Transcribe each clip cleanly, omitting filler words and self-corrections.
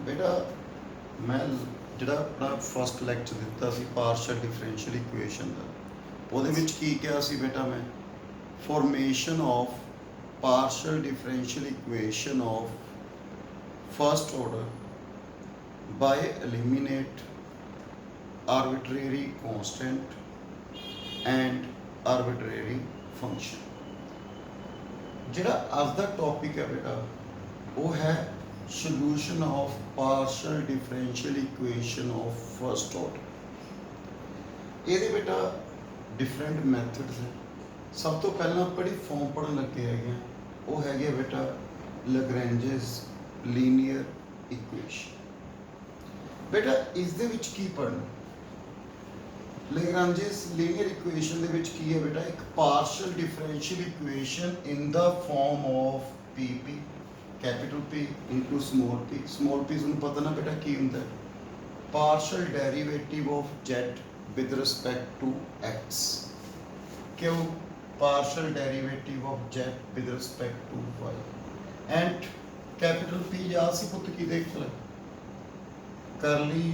बेटा मैं ਜਿਹੜਾ ਆਪਣਾ ਫਸਟ ਲੈਕਚਰ ਦਿੱਤਾ ਸੀ ਪਾਰਸ਼ਲ ਡਿਫਰੈਂਸ਼ੀਅਲ ਇਕੁਏਸ਼ਨ ਦਾ ਉਹਦੇ ਵਿੱਚ ਕੀ ਕਿਹਾ ਸੀ ਬੇਟਾ ਮੈਂ formation of partial differential equation of first order ਬਾय eliminate arbitrary constant and arbitrary function। ਜਿਹੜਾ ਅੱਜ ਦਾ ਟੌਪਿਕ ਹੈ ਬੇਟਾ ਉਹ ਹੈ solution of partial differential equation of first order। ਇਹਦੇ ਬੇਟਾ different methods ਹੈ। ਸਭ ਤੋਂ ਪਹਿਲਾਂ ਆਪਾਂ ਜਿਹੜੀ ਫਾਰਮ ਪੜ੍ਹਨ ਲੱਗੇ ਹੈਗੇ ਆ ਉਹ ਹੈਗੇ ਬੇਟਾ Lagrange's linear equation। ਬੇਟਾ ਇਸ ਦੇ ਵਿੱਚ ਕੀ ਪੜ੍ਹਨਾ Lagrange's linear equation ਦੇ ਵਿੱਚ ਕੀ ਹੈ ਬੇਟਾ ਇੱਕ partial differential equation in the form of PP capital P into small p ਤੁਹਾਨੂੰ ਪਤਾ ਨਾ ਬੇਟਾ ਕੀ ਹੁੰਦਾ partial derivative of z with respect to x ਕਿਉਂ partial derivative of z with respect to y and capital P ਯਾਦ ਸੀ ਪੁੱਤ ਕੀ ਦੇਖ ਲੈ curly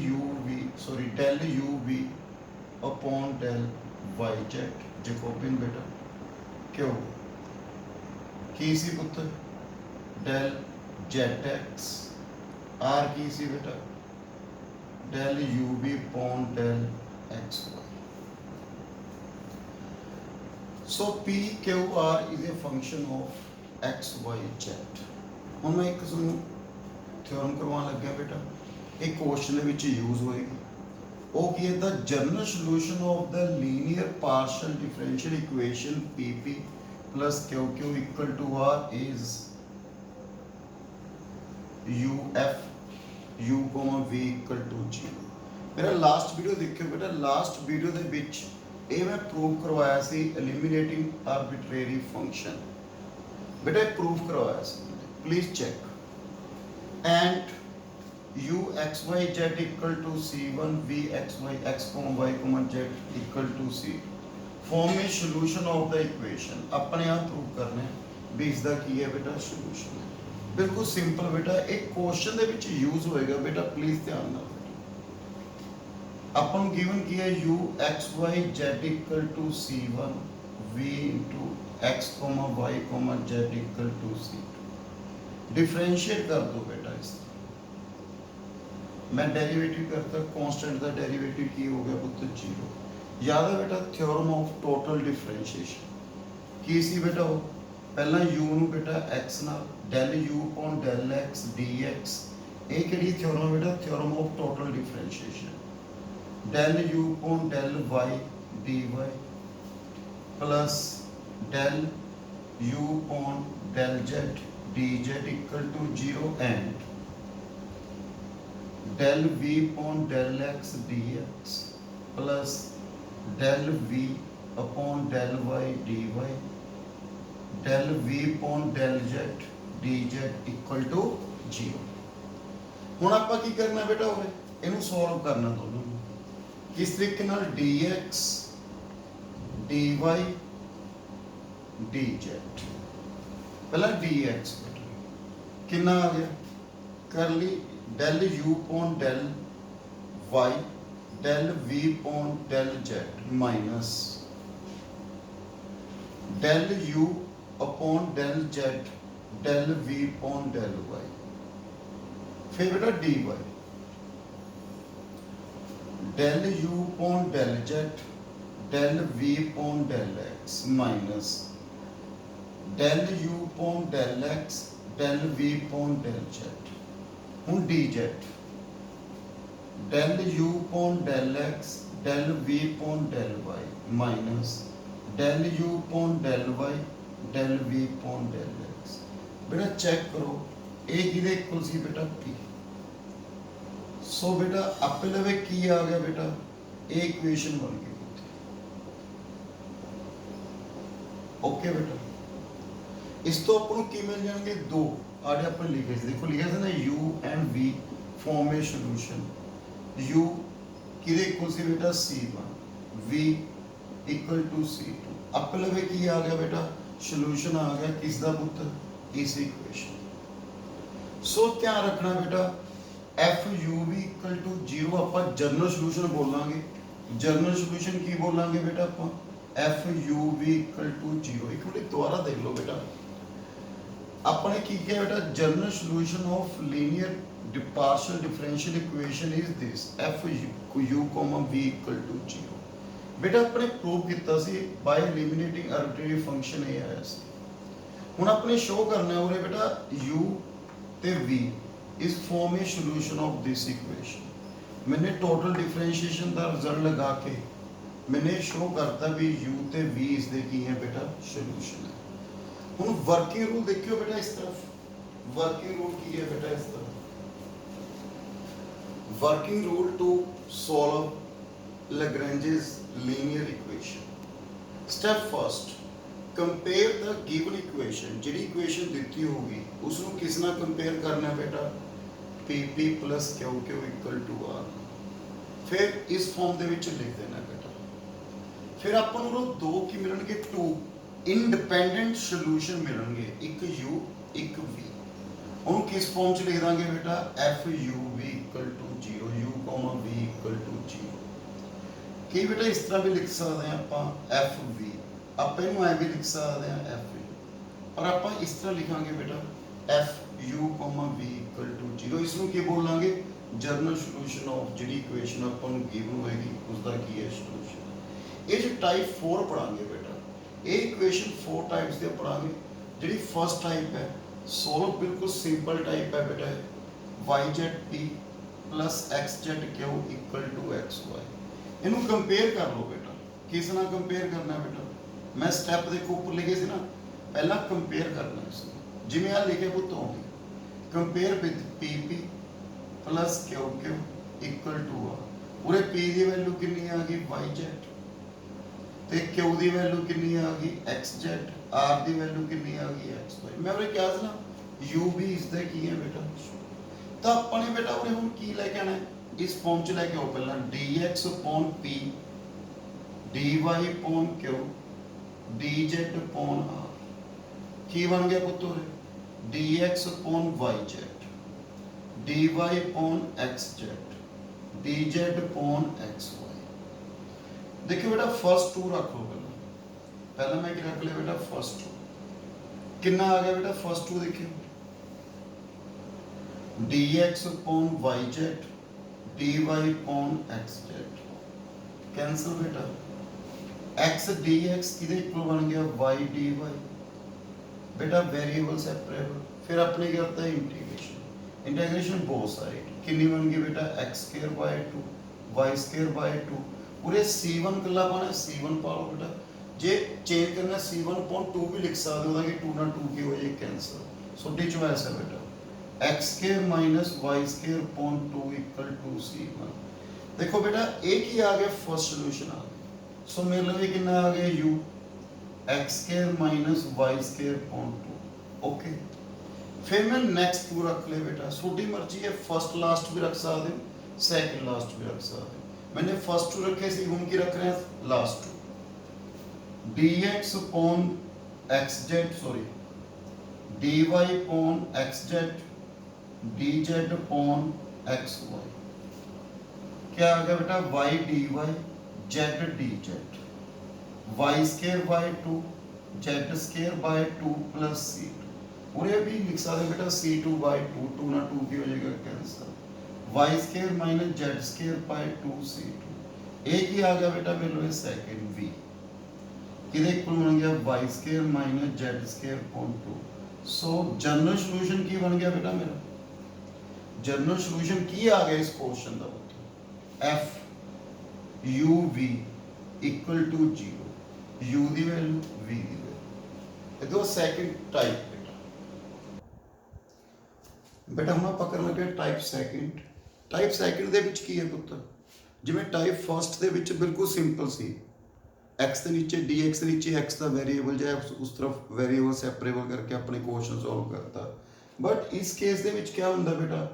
del u v upon del y z Jacobian ਬੇਟਾ ਕਿਉਂ ਕੀ ਸੀ ਪੁੱਤ del zx r की सी बेटा del ub upon del xy। so p q r is a function of x y z। ਹੁਣ ਮੈਂ ਇੱਕ ਤੁਹਾਨੂੰ ਥਿਓਰਮ ਕਰਵਾਉਣ ਲੱਗਿਆ ਬੇਟਾ ਇਹ ਕੁਐਸਚਨ ਦੇ ਵਿੱਚ ਯੂਜ਼ ਹੋਏਗੀ ਉਹ ਕੀ ਹੈ ਦਾ ਜਨਰਲ ਸੋਲੂਸ਼ਨ ਆਫ ਦਾ linear partial differential equation pp plus qq equal to r is u v equal to 0। मेरा लास्ट वीडियो देखियो बेटा लास्ट वीडियो ਦੇ ਵਿੱਚ ਇਹ ਮੈਂ ਪ੍ਰੂਵ ਕਰਵਾਇਆ ਸੀ eliminating arbitrary function बेटा ਇਹ ਪ੍ਰੂਵ ਕਰਵਾਇਆ ਸੀ please check and u x y z equal to c1 v x y x y z equal to c form a solution of the equation। अपने आप प्रूव करना है भी इसका की है बेटा solution है बिल्कुल सिंपल बेटा एक क्वेश्चन ਦੇ ਵਿੱਚ यूज होएगा बेटा प्लीज ध्यान ਨਾਲ अपन गिवन किया u x y z equal to c1 v into x y z equal to c2 differentiate कर दो बेटा इस मैं डेरिवेटिव करता कांस्टेंट का डेरिवेटिव की हो गया पुत्र 0। याद है बेटा थ्योरम ऑफ टोटल डिफरेंशिएशन की सी बेटा वो पहला u ਨੂੰ बेटा x ਨਾਲ del u upon del x dx ਇਹ ਕਿਹੜੀ ਥਿਓਰਮ बेटा theorem of total differentiation del u upon del y dy plus del u upon del z dz equal to 0 and del v upon del x dx plus del v upon del y dy del v upon del z dz equal to 0। ਹੁਣ ਆਪਾਂ ਕੀ ਕਰਨਾ ਬੇਟਾ ਹੋਵੇ ਇਹਨੂੰ solve ਕਰਨਾ ਦੋਨੋਂ ਨੂੰ ਕਿਸ ਤਰੀਕੇ ਨਾਲ dx dy dz ਪਹਿਲਾਂ dx ਕਿੰਨਾ ਆ ਗਿਆ ਕਰਲੀ del u upon del y del v upon del z minus del u upon del z del v upon del y फिर बेटा dy del u upon del z del v upon del x minus del u upon del x del v upon del z ਹੁਣ dz del u upon del x del v upon del y minus del u upon del y del v upon del x बेटा check करो ए किदे equal सी बेटा p सो बेटा आपे लवे की आ गया बेटा ए इक्वेशन बन गई ओके बेटा इस तो अपन की मिल जाएंगे दो आड़े अपन लिखे थे देखो लिखा था ना u and v form a solution u किदे इक्वल सी बेटा c1 v equal to c2 आपे लवे की आ गया बेटा सॉल्यूशन आ गया किस दा पुत्र इस इक्वेशन। सो ध्यान रखना बेटा f u v equal to zero ਆਪਾਂ ਜਨਰਲ ਸੋਲੂਸ਼ਨ ਬੋਲਾਂਗੇ ਜਨਰਲ ਸੋਲੂਸ਼ਨ ਕੀ ਬੋਲਾਂਗੇ ਬੇਟਾ ਆਪਾਂ f u v equal to zero एक मिनट दोबारा देख लो बेटा अपने की किया बेटा general solution of linear partial differential equation is this f u comma v equal to zero बेटा अपने प्रूव किया सी बाय एलिमिनेटिंग आर्बिट्रेरी फंक्शन ए आया सी हुण अपने शो करना है उरे बेटा u ते v is form A solution of this equation मैंने टोटल डिफरेंशिएशन का रिजल्ट लगा के मैंने शो करता भी u ते v इस दे की है बेटा सॉल्यूशन है हुण वर्किंग रूल देखियो बेटा इस तरफ वर्किंग रूल की है बेटा इस तरफ working rule to solve Lagrange's linear equation step first compare the given equation जिहड़ी इक्वेशन दित्ती होगी उसनूं किस नाल कंपेयर करना है बेटा PP plus QQ equal to R फिर इस फॉर्म दे विच लिख देना बेटा फिर अपन ਨੂੰ दो की मिलणगे टू इंडिपेंडेंट सॉल्यूशन मिलणगे एक u एक v ਉਹਨੂੰ किस फॉर्म च लिख दांगे बेटा f u v equal to 0 u v equal to 0 कई बेटा इस तरह भी लिख सकते हैं ਆਪਾਂ f v ਆਪਾਂ ਇਹਨੂੰ ਐ ਵੀ ਲਿਖ ਸਕਦੇ ਹਾਂ f v और ਆਪਾਂ इस तरह लिखांगे बेटा f u v equal to 0 इसਨੂੰ ਕੀ ਬੋਲਾਂਗੇ ਜਨਰਲ ਸੋਲੂਸ਼ਨ ਆਫ ਜਿਹੜੀ ਇਕੁਏਸ਼ਨ ਆਪਾਂ ਨੂੰ ਗਿਵਨ ਹੋਏਗੀ ਉਸ ਦਾ ਕੀ ਹੈ ਸੋਲੂਸ਼ਨ ਇਹ ਜੋ टाइप 4 पढ़ांगे बेटा ये इक्वेशन 4 टाइप्स दे पढ़ांगे ਜਿਹੜੀ फर्स्ट टाइप है सोल्व बिल्कुल सिंपल टाइप है बेटा yz p plus xz q equal to xy इनू कंपेयर कर लो बेटा किस नाल कंपेयर करना है बेटा मैं स्टेप देखो ऊपर लिखे सी ना पहला कंपेयर करना है जिवें आ लिखे पुत होंगे compare with pp plus qq equal to आ पूरे p की वैल्यू कितनी आ गई yz ਤੇ q ਦੀ ਵੈਲਿਊ ਕਿੰਨੀ ਆ ਗਈ xz r ਦੀ ਵੈਲਿਊ ਕਿੰਨੀ ਆ ਗਈ xy ਮੈਂ ਉਹਨੇ ਕਿਹਾ ਸੀ ਨਾ u ਵੀ ਇਸ ਦਾ ਕੀ ਹੈ ਬੇਟਾ ਤਾਂ ਆਪਾਂ ਨੇ ਬੇਟਾ ਉਹਨੇ ਹੁਣ ਕੀ ਲੈ ਕੇ ਆਣਾ ਇਸ ਫਾਰਮ ਚ ਲੈ ਕੇ ਆਓ ਪਹਿਲਾਂ dx p dy q dz r ਕੀ ਬਣ ਗਿਆ ਪੁੱਤ ਉਰੇ dx yz dy xz dz xy देखिए बेटा फर्स्ट टू रख लो पहला मैं क्या रख लिया बेटा फर्स्ट टू कितना आ गया बेटा फर्स्ट टू देखियो dx yz dy xz cancel बेटा x dx किदे इक्वल बन गया y dy बेटा वेरिएबल सेपरेबल फिर अपने करता है इंटीग्रेशन इंटीग्रेशन बोथ साइड कितनी बन गई बेटा x square by 2 y square by 2 पूरे c1 कला पाना c1 पा लो बेटा जे चेंज करना c1 अपॉन 2 भी लिख सकते हो कि 2 ना 2 की हो जाए कैंसिल सो डी चॉइस है बेटा x square minus y square upon 2 equal to c1 देखो बेटा एक ही आ गया फर्स्ट सॉल्यूशन आ गया सो मेरे लिए कितना आ गया u x square minus y square upon 2 okay फिर मैं नेक्स्ट टू रख ले बेटा छोटी मर्जी है फर्स्ट लास्ट भी रख सकते हो सेकंड लास्ट भी रख सकते हो मैंने फर्स्ट टू रखे सी की रख रहे हैं last two dx upon xz sorry dy upon xz dz upon xy क्या आ गया बेटा y dy z dz y square by 2 z square by 2 plus c2 पूरे भी लिख सकते बेटा c2 बाय 2 2 ना 2 की हो जाएगा cancel y square minus z square by 2c2 एक ही आ गया बेटा मेरे लिए सेकंड v किधर इक्वल बन गया y square minus z square upon 2 सो जनरल सॉल्यूशन की बन गया बेटा मेरा जनरल सॉल्यूशन की आ गया इस क्वेश्चन का f u v equal to 0 u दी वैल्यू v दी वैल्यू ये दो सेकंड टाइप बेटा हम ਆਪਾਂ ਕਰਨ ਲੱਗੇ ਟਾਈਪ ਸੈਕਿੰਡ ਦੇ ਵਿੱਚ ਕੀ ਹੈ ਪੁੱਤ ਜਿਵੇਂ ਟਾਈਪ ਫਸਟ ਦੇ ਵਿੱਚ ਬਿਲਕੁਲ ਸਿੰਪਲ ਸੀ x ਦੇ ਨੀਚੇ dx ਦੇ ਨੀਚੇ x ਦਾ वेरिएबल ਜਾਂ ਉਸ ਤਰਫ वेरिएबल ਸੈਪਰੇਬਲ ਕਰਕੇ ਆਪਣੇ ਕੁਐਸਚਨ ਸੋਲਵ ਕਰਤਾ ਬਟ ਇਸ ਕੇਸ ਦੇ ਵਿੱਚ ਕੀ ਹੁੰਦਾ ਬੇਟਾ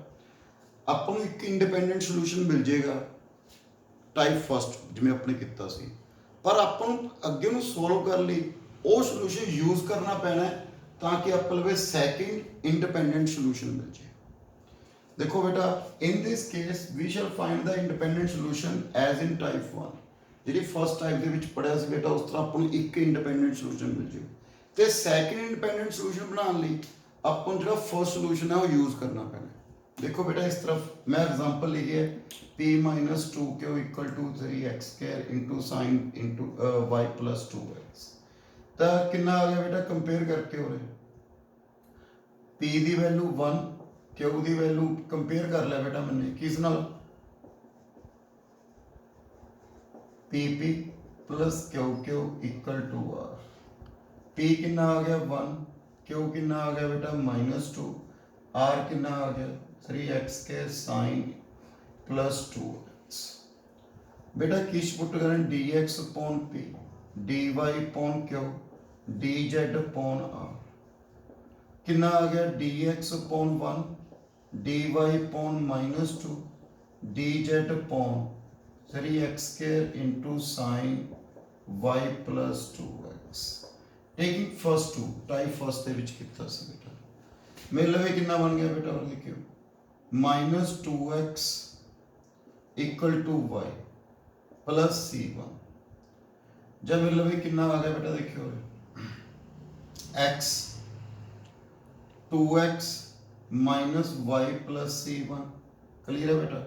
ਆਪਾਂ ਨੂੰ ਇੱਕ ਇੰਡੀਪੈਂਡੈਂਟ ਸੋਲੂਸ਼ਨ ਮਿਲ ਜਾਏਗਾ ਟਾਈਪ ਫਸਟ ਜਿਵੇਂ ਆਪਣੇ ਕੀਤਾ ਸੀ ਪਰ ਆਪਾਂ ਨੂੰ ਅੱਗੇ ਨੂੰ ਸੋਲਵ ਕਰਨ ਲਈ ਉਹ ਸੋਲੂਸ਼ਨ ਯੂਜ਼ ਕਰਨਾ ਪੈਣਾ ਹੈ ਤਾਂ ਕਿ ਆਪਾਂ ਲਵੇ ਸੈਕਿੰਡ इंडिपेंडेंट सॉल्यूशन मिल जाए देखो बेटा, in this case we shall find the independent solution as in type 1। ਜਿਹੜੀ ਫਸਟ ਟਾਈਪ ਦੇ ਵਿੱਚ ਪੜਿਆ ਸੀ ਬੇਟਾ, ਉਸ ਤਰ੍ਹਾਂ ਆਪਾਂ ਨੂੰ ਇੱਕ ਇੰਡੀਪੈਂਡੈਂਟ ਸੋਲੂਸ਼ਨ ਮਿਲ ਜੂ। ਤੇ ਸੈਕਿੰਡ ਇੰਡੀਪੈਂਡੈਂਟ ਸੋਲੂਸ਼ਨ ਬਣਾਉਣ ਲਈ ਆਪਾਂ ਨੂੰ ਜਿਹੜਾ ਫਸਟ ਸੋਲੂਸ਼ਨ ਹੈ ਉਹ ਯੂਜ਼ ਕਰਨਾ ਪੈਣਾ। देखो बेटा, इस तरफ मैं एग्जांपल लिखी है p minus 2q equal to 3x square into sine into y plus 2x। तो कितना आ गया बेटा कंपेयर करके हो रहे p की वैल्यू 1 q की वैल्यू कंपेयर कर लिया बेटा मैंने किस नाल pp plus qq equal to r। p कितना आ गया 1, q कितना आ गया बेटा माइनस 2, r कितना आ गया 3x के साइन प्लस 2x। बेटा किस पुट करें dx upon p dy upon q dz upon r। कितना आ गया dx upon 1 dy upon minus 2 dz upon 3x square into sine y plus 2x। Taking first two type first ਦੇ ਵਿੱਚ ਕੀਤਾ ਸੀ बेटा, मेरे लवे कितना बन गया बेटा और लिखियो minus 2x equal to y plus c1। जब मेरे लवे कितना आ गया बेटा देखियो x 2x minus y plus c1। Clear है बेटा,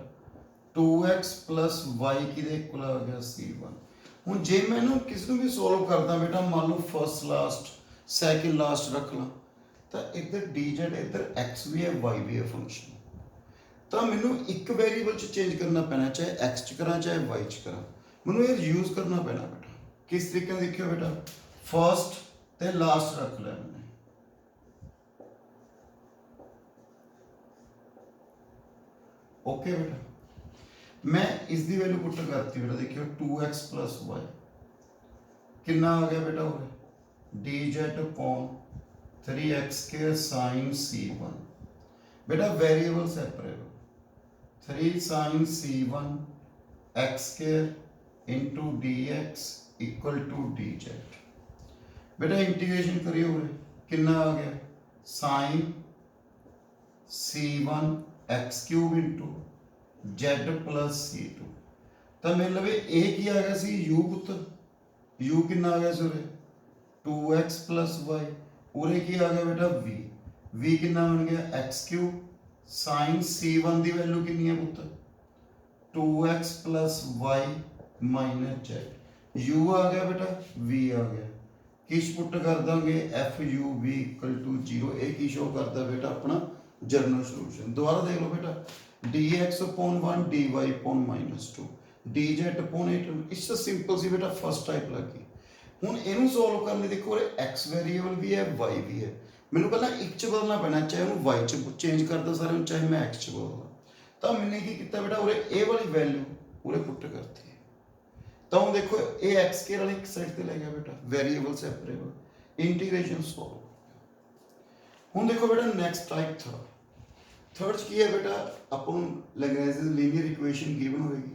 2x प्लस y की इक्वल आ गया c1। ਹੁਣ ਜੇ ਮੈਂ ਇਹਨੂੰ ਕਿਸ ਨੂੰ ਵੀ ਸੋਲਵ ਕਰਦਾ ਬੇਟਾ, ਮੰਨ ਲਓ ਫਸਟ ਲਾਸਟ ਸੈਕਿੰਡ ਲਾਸਟ ਰੱਖ ਲਾਂ, ਤਾਂ ਇੱਧਰ dz ਇੱਧਰ x ਵੀ ਹੈ y ਵੀ ਹੈ ਫੰਕਸ਼ਨ। ਤਾਂ ਮੈਨੂੰ ਇੱਕ ਵੇਰੀਏਬਲ 'ਚ ਚੇਂਜ ਕਰਨਾ ਪੈਣਾ, ਚਾਹੇ x 'ਚ ਕਰਾਂ ਚਾਹੇ y 'ਚ ਕਰਾਂ, ਮੈਨੂੰ ਇਹ ਯੂਜ਼ ਕਰਨਾ ਪੈਣਾ ਬੇਟਾ। ਕਿਸ ਤਰੀਕੇ ਨਾਲ ਦੇਖਿਓ ਬੇਟਾ, ਫਸਟ ਤੇ ਲਾਸਟ ਰੱਖ ਲਿਆ मैंने। ओके बेटा, मैं इसकी वैल्यू पुट करती बेटा, देखियो 2x प्लस वाई कितना आ गया बेटा हो dz upon 3x square sine c1। बेटा variable separate 3 sine c1 x square into dx equal to dz। बेटा इंटीग्रेशन करियो कितना आ गया sine c1 x cube into z plus c2। तो मेरे लवे ए की आ गया सी u पुत्र, u कितना आ गया सर 2x प्लस वाई, उरे की आ गया बेटा v, v कितना बन गया x क्यूब साइन c1 की वैल्यू कितनी है पुत्र 2x plus y minus z। u आ गया बेटा v आ गया, किस पुट कर देंगे f u v equal to 0। एक ही शो करता बेटा अपना जर्नल सोल्यूशन। दोबारा देख लो बेटा, dx upon 1 dy upon minus 2 dz upon 8। इससे सिंपल सी बेटा फर्स्ट टाइप लगी। ਹੁਣ ਇਹਨੂੰ ਸੋਲਵ ਕਰਨ ਲਈ ਦੇਖੋ x ਵੇਰੀਏਬਲ ਵੀ ਹੈ y ਵੀ ਹੈ, ਮੈਨੂੰ ਪਹਿਲਾਂ ਇੱਕ ਚ ਬਦਲਣਾ ਪੈਣਾ, ਚਾਹੇ ਉਹਨੂੰ y ਚ ਚੇਂਜ ਕਰ ਦੋ ਸਾਰੇ ਨੂੰ, ਚਾਹੇ ਮੈਂ x ਚ ਬਦਲਦਾ। ਤਾਂ ਮੈंने ਕੀ ਕੀਤਾ ਬੇਟਾ, ਉਰੇ ਇਹ ਵਾਲੀ ਵੈਲਿਊ ਉਰੇ ਪੁੱਟ ਕਰਤੀ। ਤਾਂ ਹੁਣ ਦੇਖੋ ਇਹ x ਕੇ ਵਾਲੀ ਇੱਕ ਸਾਈਡ ਤੇ ਲੈ ਗਿਆ ਬੇਟਾ, ਵੇਰੀਏਬਲ ਸੈਪਰੇਬਲ, ਇੰਟੀਗ੍ਰੇਸ਼ਨ ਸੋਲਵ। ਹੁਣ ਦੇਖੋ ਬੇਟਾ ਨੈਕਸਟ ਟਾਈਪ थर्ड की है बेटा, अपन लैग्रेंज लीनियर इक्वेशन गिवन होगी,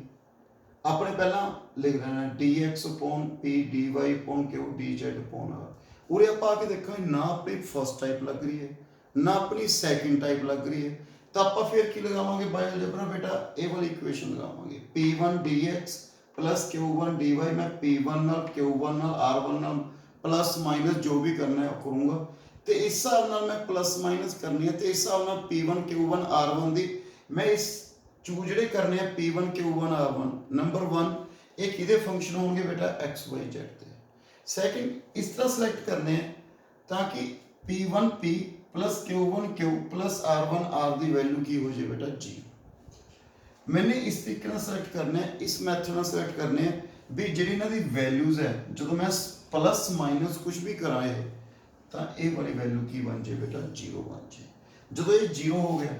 अपने पहला लिख लेना dx upon p dy upon q dz upon r। उरे आप आके देखो ना अपनी फर्स्ट टाइप लग रही है ना अपनी सेकंड टाइप लग रही है, तो आप फिर की लगावांगे बाय अलजेब्रा बेटा, ए वाली इक्वेशन लगावांगे p1 dx plus q1 dy। मैं p1 नाल q1 नाल r1 नाल प्लस माइनस जो भी करना है करूँगा, तो इस हिसाब नाल मैं प्लस माइनस करनी है, तो इस हिसाब नाल p1 q1 r1 दी मैं इस चू ਜਿਹੜੇ करने हैं p1 q1 r1 नंबर 1 ये किदे फंक्शन होंगे बेटा x y z ते। सेकंड इस तरह सेलेक्ट करने हैं ताकि p1 p plus q1 q plus r1 r दी वैल्यू की हो जाए बेटा 0। मैंने इस तरीके ਨਾਲ सेलेक्ट करने हैं, इस मैथड ਨਾਲ सेलेक्ट करने हैं भी ਜਿਹੜੀ ਇਹਨਾਂ ਦੀ ਵੈਲਿਊਜ਼ ਹੈ, ਜਦੋਂ मैं प्लस माइनस कुछ भी कराए तो ये वाली वैल्यू की बन जाए बेटा 0 बन जाए। जो ये 0 हो गया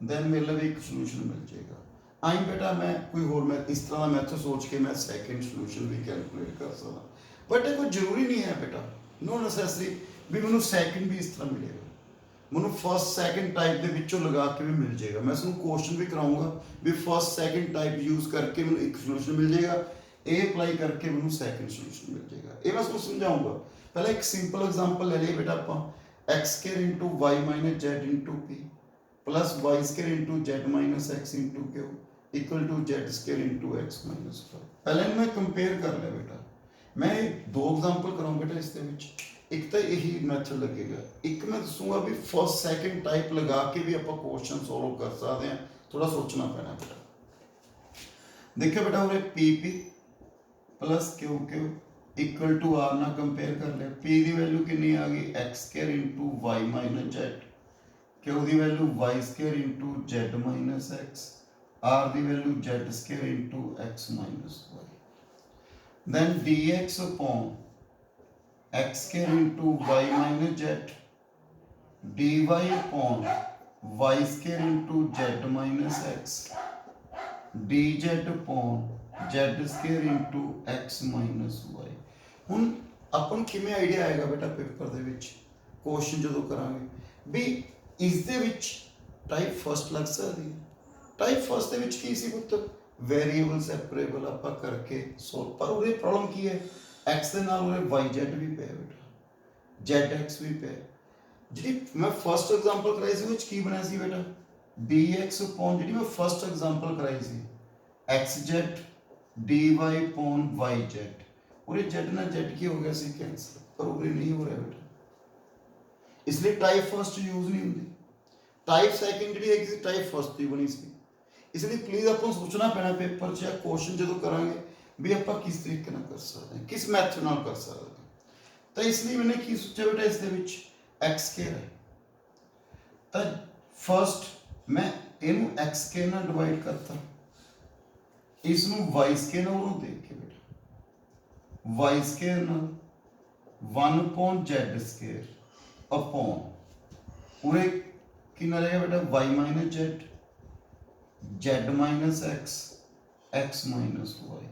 दैन मेरे लिए एक सोल्यूशन मिल जाएगा। आई बेटा मैं कोई होर मैं इस तरह का मैथड सोच के मैं सैकेंड सोल्यूशन भी कैलकुलेट कर सकता, बट ये कोई जरूरी नहीं है बेटा, नो नैसेसरी भी मैंने सैकेंड भी इस तरह मिलेगा, मैंने फर्स्ट सैकेंड टाइप के विचों लगा के भी मिल जाएगा। मैं इसमें क्वेश्चन भी कराऊंगा भी फर्स्ट सैकेंड टाइप यूज करके मैंने एक सोल्यूशन मिल जाएगा, ए अप्लाई करके मैंने सैकेंड सोल्यूशन मिल जाएगा। ये मैं इसको समझाऊंगा। पहले एक सिंपल एग्जांपल ले लिए बेटा, आप x square into y minus z into p plus y square into z minus x into q equal to z square into x minus y. पहले मैं कंपेयर कर लिया बेटा, मैं दो एग्जाम्पल कराऊँ बेटा इसके विच, एक तो यही मैथड लगेगा, एक मैं दसूंगा भी फर्स्ट सैकेंड टाइप लगा के भी आप क्वेश्चन सॉल्व कर सकते हैं, थोड़ा सोचना पैना बेटा। देखिए बेटा उरे p p plus q q equal to r ना कंपेयर कर लिया, पी की वैल्यू कितनी आ गई x square into y minus z, q की value y square into z minus x, r की value z square into x minus y. Then d x upon x square into y minus z, d y upon y square into z minus x, d z upon z square into x minus y. ਹੁਣ ਆਪਾਂ ਨੂੰ ਕਿਵੇਂ idea ਆਏਗਾ ਬੇਟਾ paper ਦੇ ਵਿੱਚ question ਜਦੋਂ ਕਰਾਂਗੇ ਵੀ ਇਸ ਦੇ ਵਿੱਚ ਟਾਈਪ ਫਸਟ ਲੱਗ ਸਕਦੀ ਹੈ। ਟਾਈਪ ਫਸਟ ਦੇ ਵਿੱਚ ਕੀ ਸੀ ਪੁੱਤ, ਵੇਰੀਏਬਲ ਸੈਪਰੇਬਲ ਆਪਾਂ ਕਰਕੇ ਸੋਲਵ, ਪਰ ਉਹਦੇ ਪ੍ਰੋਬਲਮ ਕੀ ਹੈ, x ਦੇ ਨਾਲ ਉਹਦੇ y z ਵੀ ਪਿਆ ਬੇਟਾ, zx ਵੀ ਪਿਆ। ਜਿਹੜੀ ਮੈਂ ਫਸਟ ਐਗਜ਼ਾਮਪਲ ਕਰਾਈ ਸੀ ਵਿੱਚ ਕੀ ਬਣਿਆ ਸੀ ਬੇਟਾ, dx upon ਜਿਹੜੀ ਮੈਂ ਫਸਟ ਐਗਜ਼ਾਮਪਲ ਕਰਾਈ ਸੀ xz dy upon yz, और जेड ना जेड की हो गया सी कैंसिल, पर वो नहीं हो रहा बेटा, इसलिए टाइप फर्स्ट यूज नहीं होती, टाइप सेकंड जी है टाइप फर्स्ट की बनी सी। इसलिए प्लीज आपको सोचना पैना पेपर च क्वेश्चन जो करांगे भी आप किस तरीके ना कर सकते हैं, किस मैथड नाल कर सकते हैं। तो इसलिए मैंने की सोचा बेटा इस एक्स स्केयर है, तो फर्स्ट मैं इनू एक्स स्केयर नाल डिवाइड करता, इसनू वाई स्केयर नाल देख के बेटा वाई स्केयर ना 1 अपॉन जेड स्केयर अपॉन उरे कितना रहेगा बेटा y minus z, z minus x, x minus y,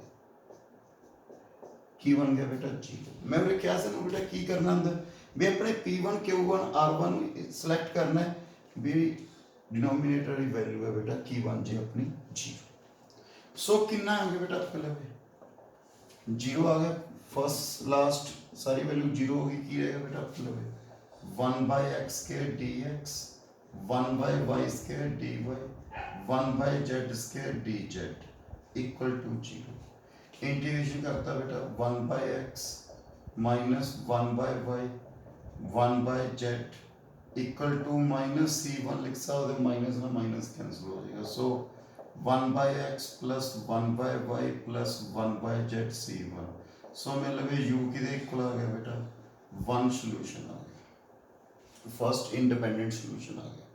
की बन गया बेटा जीरो। मैं उरे क्या से बेटा की करना अंदर भी अपने P1 Q1 R1 सिलेक्ट करना है, भी डिनोमिनेटर की वैल्यू है बेटा की बन जाए अपनी जीरो। सो कितना आ गया बेटा आपके लिए जीरो आ गया, फर्स्ट लास्ट सारी वैल्यू जीरो होगी, की रहेगा बेटा आपके लिए 1 by x square d x, 1 by y square d y, 1 by z square d z equal to zero. Integration करता बेटा 1 by x minus 1 by y 1 by z equal to minus C1 लिख सकते, माइनस ना minus cancel हो जाएगा, so 1 by x plus 1 by y plus 1 by Z C1। So मेरे लगे u की इक्वल आ गया बेटा 1 सोल्यूशन आ गया, फर्स्ट इंडिपेंडेंट सोल्यूशन आ गया।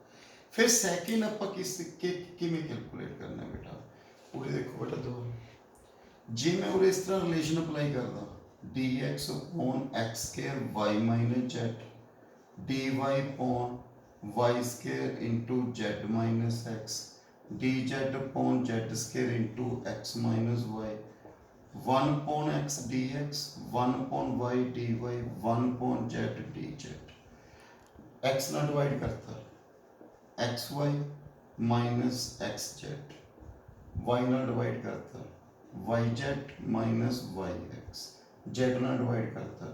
फिर सेकंड आप किस किमें कैलकुलेट करना है बेटा, पूरे देखो बेटा दो जे मैं उरे इस तरह रिलेशन अप्लाई करदा dx upon x square y minus z dy upon y square into z minus x dz upon z square into x minus y 1 upon x dx 1 upon y dy 1 upon z dz, x ना divide करता x y minus x z, y ना divide करता y z minus y x, z ना divide करता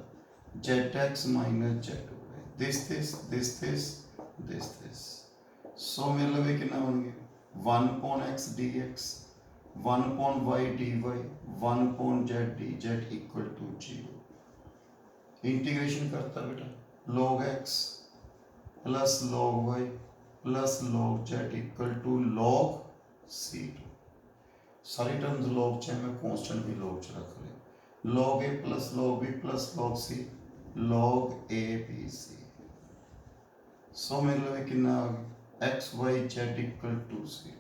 z x minus z y, this this this this this this. So मेरे लगे कितना बन गया 1 upon x dx 1 upon y dy 1 upon z dz equal to zero. Integration करता बेटा log x plus log y plus log z equal to log c2। सारी terms log चाहे मैं कांस्टेंट भी log च रख ले, log a plus log b plus log c log a b c। So मेरे लिए कितना आ गया x y z equal to c।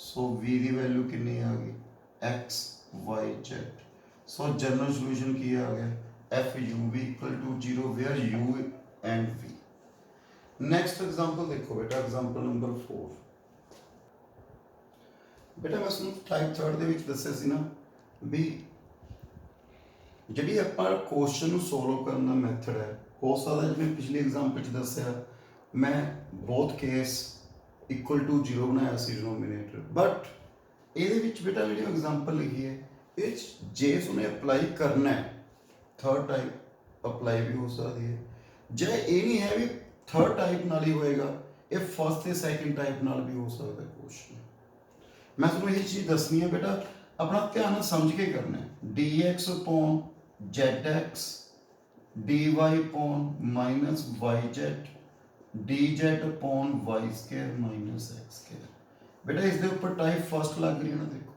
So v की वैल्यू कितनी आ गई x y z। So general solution की आ गया f u v equal to zero where u and v। Next example देखो बेटा, एग्जांपल नंबर 4। बेटा मैं ਤੁਹਾਨੂੰ ਟਾਈਪ 3 ਦੇ ਵਿੱਚ ਦੱਸਿਆ ਸੀ ਨਾ ਵੀ ਜਿਹੜੀ ਆਪਾਂ ਕੁਐਸਚਨ ਨੂੰ ਸੋਲਵ ਕਰਨ ਦਾ ਮੈਥਡ ਹੈ, ਹੋ ਸਕਦਾ ਜਿਵੇਂ ਪਿਛਲੀ ਐਗਜ਼ਾਮਪਲ 'ਚ ਦੱਸਿਆ ਮੈਂ ਬੋਥ ਕੇਸ ਇਕੁਅਲ ਟੂ ਜ਼ੀਰੋ ਬਣਾਇਆ ਸੀ ਡਿਨੋਮੀਨੇਟਰ, ਬਟ ਇਹਦੇ ਵਿੱਚ ਬੇਟਾ ਜਿਹੜੀ ਐਗਜ਼ਾਮਪਲ ਲਿਖੀ ਹੈ ਇਹ ਜੇ ਉਹਨੇ ਅਪਲਾਈ ਕਰਨਾ ਹੈ ਥਰਡ ਟਾਈਪ ਅਪਲਾਈ ਵੀ ਹੋ ਸਕਦੀ ਹੈ, ਜੇ ਇਹ ਨਹੀਂ ਹੈ ਵੀ ਥਰਡ ਟਾਈਪ ਨਾਲ ਹੀ ਹੋਏਗਾ, ਇਹ ਫਸਟ ਤੇ ਸੈਕਿੰਡ ਟਾਈਪ ਨਾਲ ਵੀ ਹੋ ਸਕਦਾ ਕੁਐਸਚਨ। ਮੈਂ ਤੁਹਾਨੂੰ ਇਹ ਚੀਜ਼ ਦੱਸਣੀ ਹੈ ਬੇਟਾ, ਆਪਣਾ ਧਿਆਨ ਨਾਲ ਸਮਝ ਕੇ ਕਰਨਾ ਹੈ। dx upon zx dy upon minus yz dz upon y square minus x square। बेटा इस दे ऊपर टाइप फर्स्ट लग रही है ना, देखो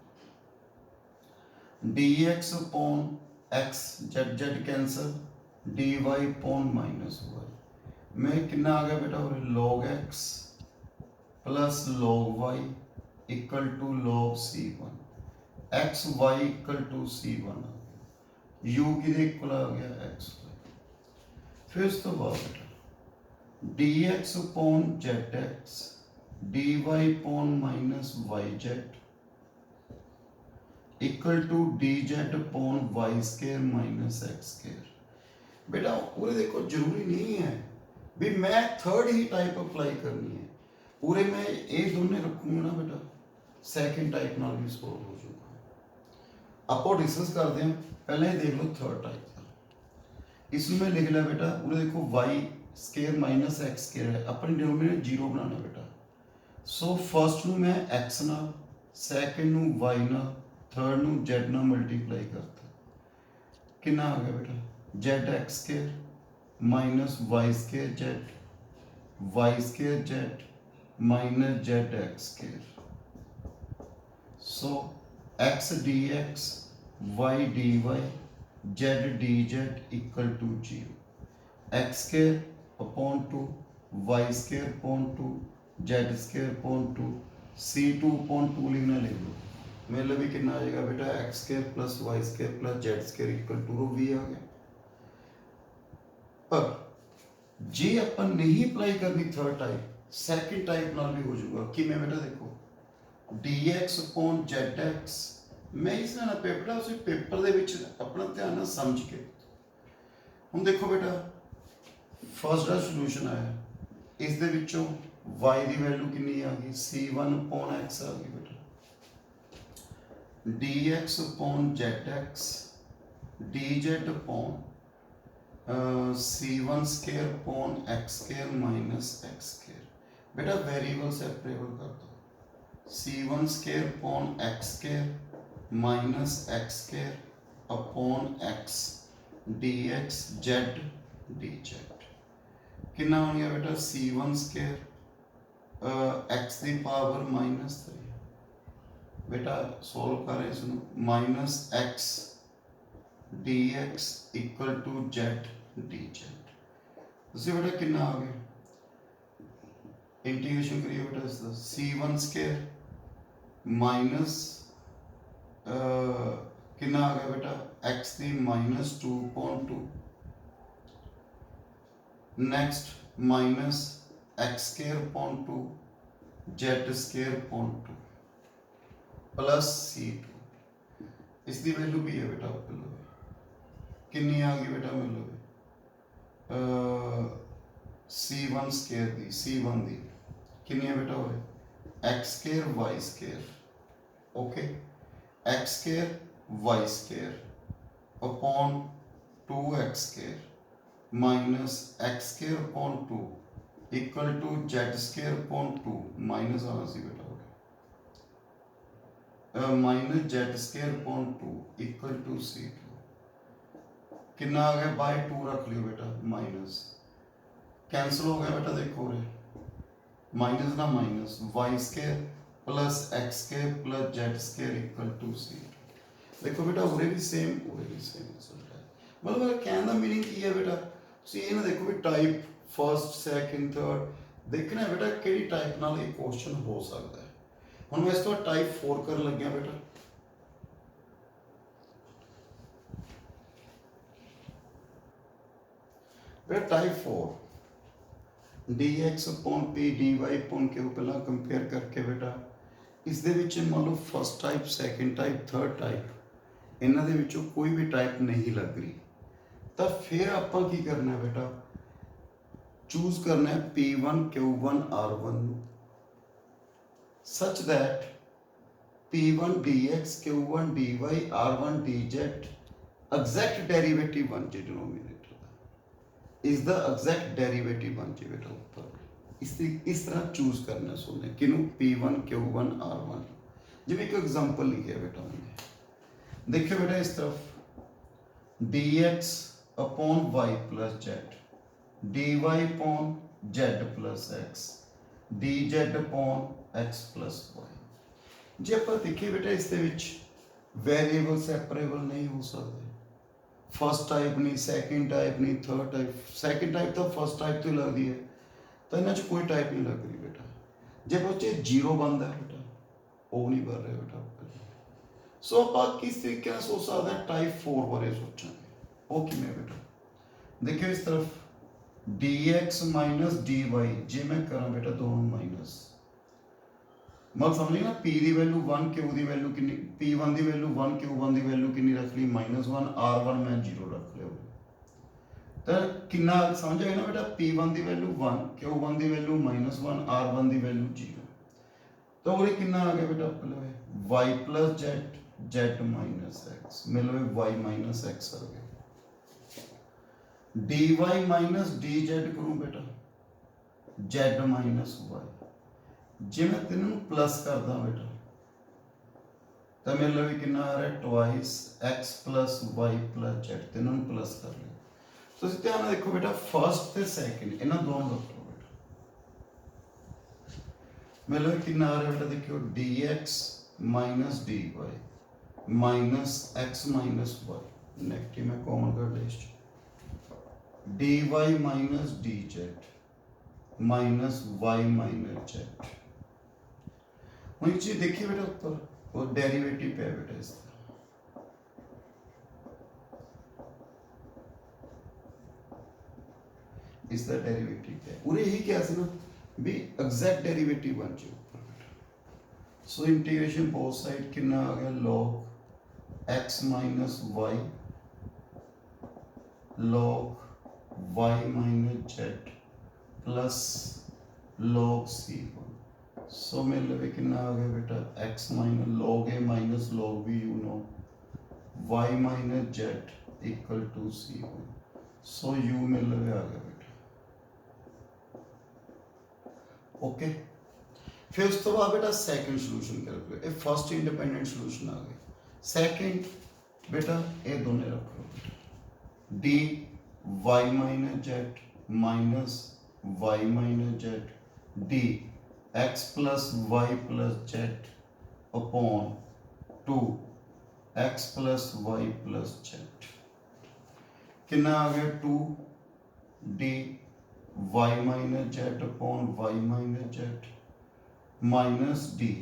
dx upon x z cancel dy upon minus y में कितना आ गया बेटा, log x plus log y equal to log c1 x y equal to c1 u की इक्वल आ गया x। फिर उस तो बाद बेटा dx upon zx dy upon minus yz इक्वल to dz upon y square minus x square। बेटा पूरे देखो जरूरी नहीं है भी मैं थर्ड ही टाइप अप्लाई करनी है, पूरे मैं ये दोनों रखूंगा ना बेटा, सेकंड टाइप नाल भी सॉल्व हो जाऊगा। आप डिस्कस करते हैं, पहले ही देख लो थर्ड टाइप का। इसमें मैं लिख लिया बेटा, पूरे देखो y square minus x square है, अपनी डिनोमिनेटर जीरो बनाना बेटा। सो फर्स्ट ਨੂੰ मैं x ਨਾਲ, सैकेंड ਨੂੰ y ਨਾਲ, थर्ड ਨੂੰ z ਨਾਲ मल्टीप्लाई करता, कितना आ गया बेटा z x square minus y square z y square z minus z x square. So x d x y d y z d z equal to 0 x square upon 2 y square upon 2 z square upon 2 c2 upon 2 लिखना, लिख लो। मतलब भी कितना आ जाएगा बेटा, x square plus y square plus z square equal to वी आ गया। पर जे अपन नहीं अप्लाई करनी थर्ड टाइप, सैकेंड टाइप नाल भी हो जाऊगा कि मैं बेटा देखो dx अपॉन zx, मैं इस ना पेपर उस पेपर दे विच अपना ध्यान ना समझ के हुण देखो बेटा फर्स्ट दा सॉल्यूशन आया, इस दे विचों y दी वैल्यू कितनी आ गई, c1 अपॉन x आ गई बेटा, dx upon zx dz upon c1 square upon x square minus x square. बेटा वेरिएबल सेपरेबल कर दो, c1 square upon x square minus x square upon x dx z dz कितना हो गया बेटा, c1 square x the power minus 3 बेटा solve कर रहे सुनो, minus x dx equal to z dz। उसी बेटा कितना आ गया, इंटीग्रेशन करिए बेटा इसका, c1 स्केयर माइनस कितना आ गया बेटा, x दी minus 2.2 next minus x square upon 2 z square upon 2 plus c2, इसकी वैल्यू भी है बेटा कितनी आ गई बेटा, मतलब c1 स्केयर दी c1 दी कितनी है बेटा, हो x square y square, okay x square y square upon 2x square minus x square upon 2 equal to z square upon 2 minus आना सी बेटा minus z square upon 2 equal to c2 कितना आ गया, bye 2 रख लियो बेटा, minus cancel हो गया बेटा, देखो रे माइनस ना minus y square plus x square plus z square equal to c2। देखो बेटा उरे भी सेम रिजल्ट है। मतलब कहने का मीनिंग की है बेटा, ये ना देखो भी टाइप फर्स्ट सैकेंड थर्ड देखना है बेटा कि टाइप नाल एक क्वेश्चन हो सकता है। हुण मैं इस तो टाइप 4 कर लग गया बेटा, बेटा type 4 dx upon p dy upon q पहला कंपेयर करके बेटा इस दे विच मान लो first type second type third type इन्हां दे विचों कोई भी टाइप नहीं लग रही, तो फिर आपां की करना है बेटा, चूज करना है P1 Q1 R1 such that P1 dx Q1 dy R1 dz exact derivative बन जाए, denominator is the exact derivative बन जाए बेटा ऊपर। इस तरह चूज करना सोने किनू P1 Q1 R1। जिवें एक एग्जांपल लिखिया बेटा हमने, देखियो बेटा इस तरफ dx upon y plus z, dy upon z plus x, dz upon x plus y। जे आप देखिए बेटा इस वेरिएबल सैपरेबल नहीं हो सकते। फर्स्ट टाइप नहीं, सैकेंड टाइप नहीं, थर्ड टाइप। सैकेंड टाइप तो फर्स्ट टाइप तो लगती है, तो इन्होंने कोई टाइप नहीं लग रही बेटा। जे बच्चे जीरो बनता है बेटा, वो नहीं बन रहे बेटा। सो आप किस तरीके से सोच सकते हैं टाइप 4 बारे सोचेंगे, वो किमें बेटा। देखियो इस तरफ dx माइनस dy, जे मैं करा बेटा दोनों माइनस, मतलब समझ ना p की वैल्यू 1, q की वैल्यू कितनी, p1 की वैल्यू 1, q1 की वैल्यू कितनी रख ली -1, r1 मैं 0 रख लिया। तो कितना समझ आया ना बेटा, p1 की वैल्यू 1, q1 की वैल्यू -1, r1 की वैल्यू 0। तो वो कितना आ गया बेटा अपने y plus Z, z minus x, मिलो y माइनस एक्स आ गया। dy माइनस डी जेड करूँ बेटा जेड माइनस वाई। जे मैं तीनों प्लस करदा बेटा तो मेरे लिए कितना आ रहा है twice x plus y plus z, तीनों प्लस कर लिया। तो ध्यान ਨਾਲ देखो बेटा फर्स्ट ते सेकंड इन्हां दोनों रखो बेटा, मेरे लिए कितना आ रहा है बेटा देखियो dx minus dy minus x minus y, negative में कॉमन कर ले इस dy minus dz minus y minus z। वही चीज देखिए बेटा ऊपर और डेरिवेटिव पे है बेटा इसका, इसका डेरिवेटिव है पूरे ही क्या से ना भी एग्जैक्ट डेरिवेटिव बन जाए ऊपर बेटा। सो इंटीग्रेशन बोथ साइड कितना आ गया log x minus y log y minus z plus log c1। So मेरे लिए कितना आ गया बेटा x minus log a minus log b, you know y minus z equal to c1। So u मेरे लिए आ गया बेटा, ओके। फिर उस तो बाद बेटा सेकंड सॉल्यूशन कर लो, फर्स्ट इंडिपेंडेंट सॉल्यूशन आ गया। सेकंड बेटा ये दोनों रखो d y minus z minus y minus z d x plus y plus z upon 2 x plus y plus z. कितना आ गया 2 d y minus z upon y minus z minus d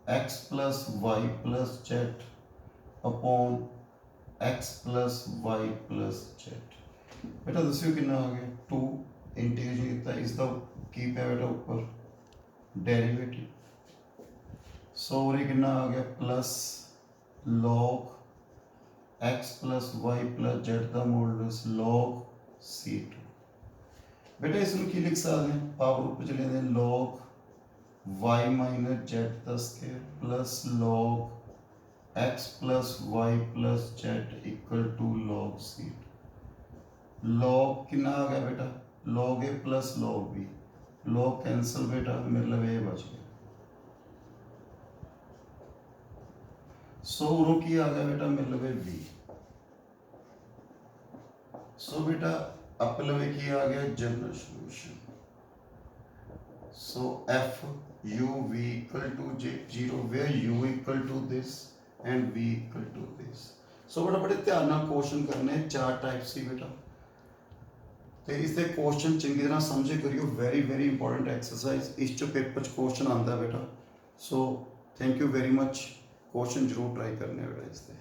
x plus y plus z upon x plus y plus z. बेटा दस्यो कितना आ गया 2 integration कितना इसका की पे बेटा ऊपर डेरिवेटिव। सो कितना आ गया plus log x plus y plus z का मॉडुलस log c2। बेटा इसमें की लिख सकते हैं पावर ऊपर चले जाते log y माइनस जेड का square plus log x plus y plus z equal to log c2। log कितना आ गया बेटा log a plus log b, log cancel बेटा मेरे लिए ये बच गया। सो की आ गया बेटा मेरे लिए v। सो बेटा अपने की आ गया general solution. So f u v equal to 0 where u equal to this and v equal to this। सो बेटा बड़े ध्यान नाल क्वेश्चन करने, चार टाइप सी बेटा तो इसके क्वेश्चन चंगी तरह समझे करियो, वेरी वेरी इंपॉर्टेंट एक्सरसाइज इस पेपर क्वेश्चन आता बेटा। So thank you very much, question जरूर ट्राई करने बेटा इससे।